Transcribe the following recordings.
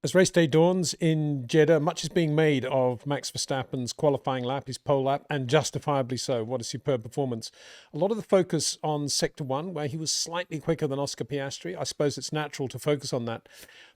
As race day dawns in Jeddah, much is being made of Max Verstappen's qualifying lap, his pole lap, and justifiably so. What a superb performance. A lot of the focus on Sector 1, where he was slightly quicker than Oscar Piastri. I suppose it's natural to focus on that.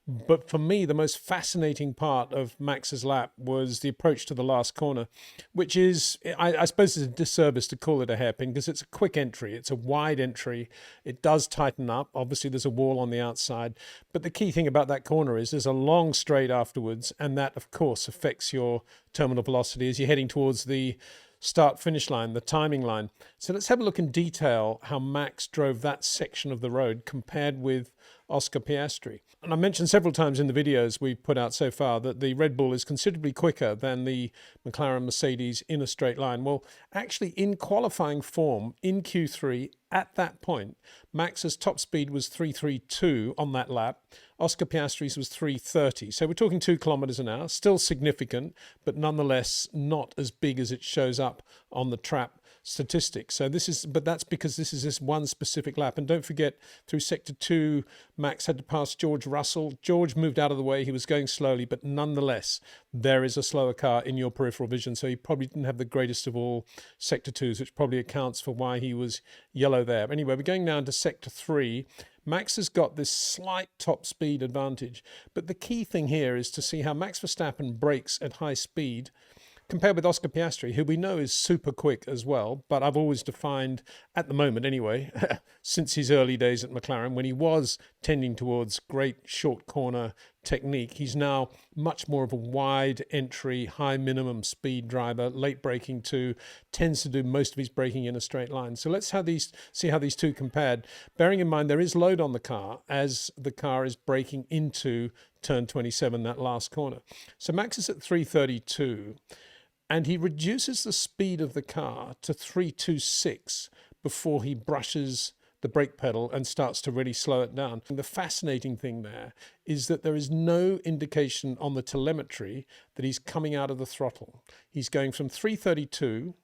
But for me, the most fascinating part of Max's lap was the approach to the last corner, which is, I suppose it's a disservice to call it a hairpin because it's a quick entry. It's a wide entry. It does tighten up. Obviously, there's a wall on the outside. But the key thing about that corner is there's a long straight afterwards. And that, of course, affects your terminal velocity as you're heading towards the start-finish line, the timing line. So let's have a look in detail how Max drove that section of the road compared with Oscar Piastri. And I mentioned several times in the videos we've put out so far that the Red Bull is considerably quicker than the McLaren Mercedes in a straight line. Well, actually in qualifying form in Q3 at that point, Max's top speed was 332 on that lap. Oscar Piastri's was 330. So we're talking 2 kilometers an hour, still significant, but nonetheless not as big as it shows up on the trap statistics. So that's because this is this one specific lap. And don't forget, through Sector 2, Max had to pass George Russell. George moved out of the way. He was going slowly, but nonetheless, there is a slower car in your peripheral vision. So he probably didn't have the greatest of all Sector 2s, which probably accounts for why he was yellow there. Anyway, we're going now into Sector 3. Max has got this slight top speed advantage. But the key thing here is to see how Max Verstappen brakes at high speed compared with Oscar Piastri, who we know is super quick as well, but I've always defined, at the moment anyway, since his early days at McLaren, when he was tending towards great short corner technique, he's now much more of a wide entry, high minimum speed driver, late braking too, tends to do most of his braking in a straight line. So let's see how these two compared. Bearing in mind there is load on the car as the car is braking into turn 27, that last corner. So Max is at 332. And he reduces the speed of the car to 326 before he brushes the brake pedal and starts to really slow it down. And the fascinating thing there is that there is no indication on the telemetry that he's coming out of the throttle. He's going from 332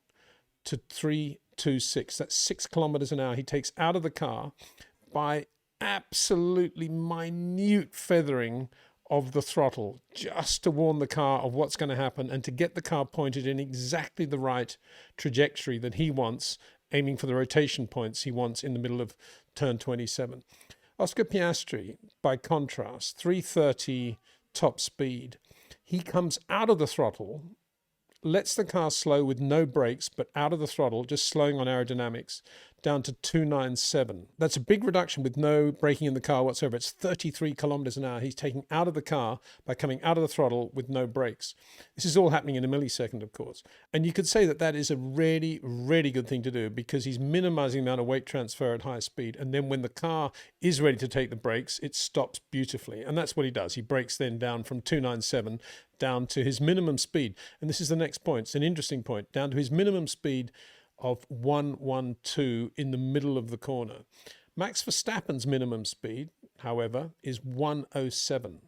to 326. That's 6 kilometers an hour he takes out of the car by absolutely minute feathering of the throttle, just to warn the car of what's going to happen and to get the car pointed in exactly the right trajectory that he wants, aiming for the rotation points he wants in the middle of turn 27. Oscar Piastri, by contrast, 330 top speed. He comes out of the throttle, lets the car slow with no brakes, but out of the throttle, just slowing on aerodynamics, down to 297. That's a big reduction with no braking in the car whatsoever. It's 33 kilometers an hour he's taking out of the car by coming out of the throttle with no brakes. This is all happening in a millisecond, of course. And you could say that that is a really, really good thing to do because he's minimizing the amount of weight transfer at high speed. And then when the car is ready to take the brakes, it stops beautifully. And that's what he does. He brakes then down from 297 down to his minimum speed. And this is the next point. It's an interesting point. Down to his minimum speed of 112 in the middle of the corner. Max Verstappen's minimum speed, however, is 107.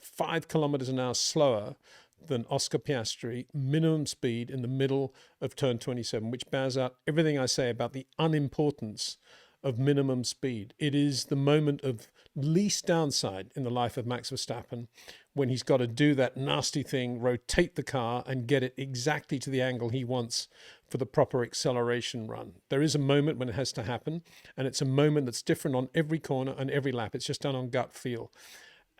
5 kilometers an hour slower than Oscar Piastri, minimum speed in the middle of turn 27, which bears out everything I say about the unimportance of minimum speed. It is the moment of least downside in the life of Max Verstappen when he's got to do that nasty thing, rotate the car and get it exactly to the angle he wants for the proper acceleration run. There is a moment when it has to happen, and it's a moment that's different on every corner and every lap. It's just done on gut feel.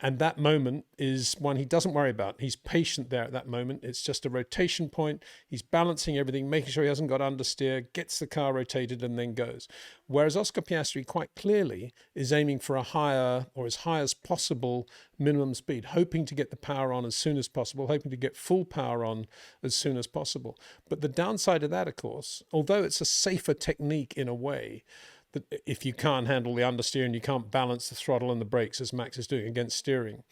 And that moment is one he doesn't worry about. He's patient there at that moment. It's just a rotation point. He's balancing everything, making sure he hasn't got understeer, gets the car rotated and then goes. Whereas Oscar Piastri quite clearly is aiming for a higher or as high as possible minimum speed, hoping to get the power on as soon as possible, hoping to get full power on as soon as possible. But the downside of that, of course, although it's a safer technique in a way, that if you can't handle the understeer and you can't balance the throttle and the brakes as Max is doing against steering.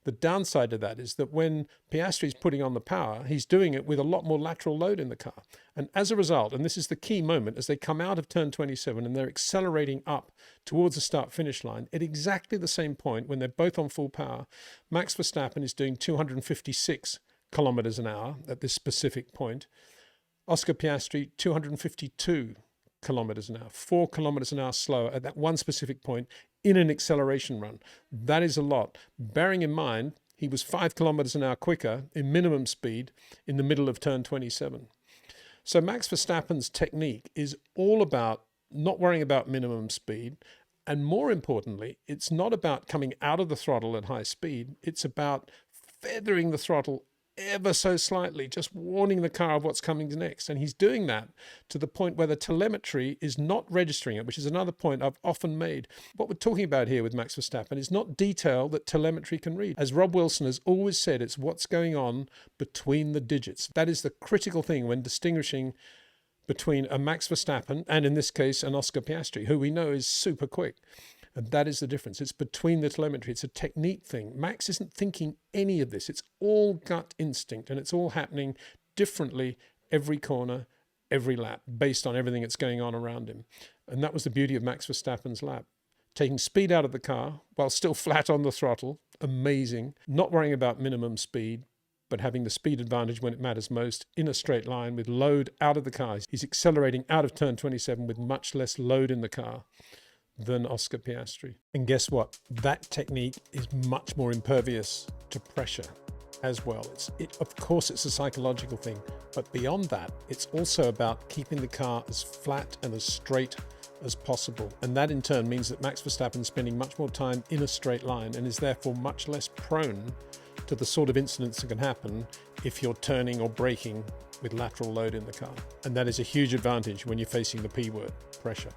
The downside of that is that when Piastri is putting on the power, he's doing it with a lot more lateral load in the car. And as a result, and this is the key moment, as they come out of turn 27 and they're accelerating up towards the start-finish line, at exactly the same point when they're both on full power, Max Verstappen is doing 256 kilometers an hour at this specific point. Oscar Piastri, 252 kilometers an hour, 4 kilometers an hour slower at that one specific point in an acceleration run. That is a lot. Bearing in mind, he was 5 kilometers an hour quicker in minimum speed in the middle of turn 27. So Max Verstappen's technique is all about not worrying about minimum speed. And more importantly, it's not about coming out of the throttle at high speed. It's about feathering the throttle ever so slightly, just warning the car of what's coming next. And he's doing that to the point where the telemetry is not registering it, which is another point I've often made. What we're talking about here with Max Verstappen is not detail that telemetry can read. As Rob Wilson has always said, it's what's going on between the digits. That is the critical thing when distinguishing between a Max Verstappen and, in this case, an Oscar Piastri, who we know is super quick. And that is the difference. It's between the telemetry. It's a technique thing. Max isn't thinking any of this. It's all gut instinct, and it's all happening differently every corner, every lap, based on everything that's going on around him. And that was the beauty of Max Verstappen's lap. Taking speed out of the car while still flat on the throttle. Amazing. Not worrying about minimum speed, but having the speed advantage when it matters most in a straight line with load out of the car. He's accelerating out of turn 27 with much less load in the car than Oscar Piastri. And guess what? That technique is much more impervious to pressure as well. Of course, it's a psychological thing, but beyond that, it's also about keeping the car as flat and as straight as possible. And that in turn means that Max Verstappen is spending much more time in a straight line and is therefore much less prone to the sort of incidents that can happen if you're turning or braking with lateral load in the car. And that is a huge advantage when you're facing the P word, pressure.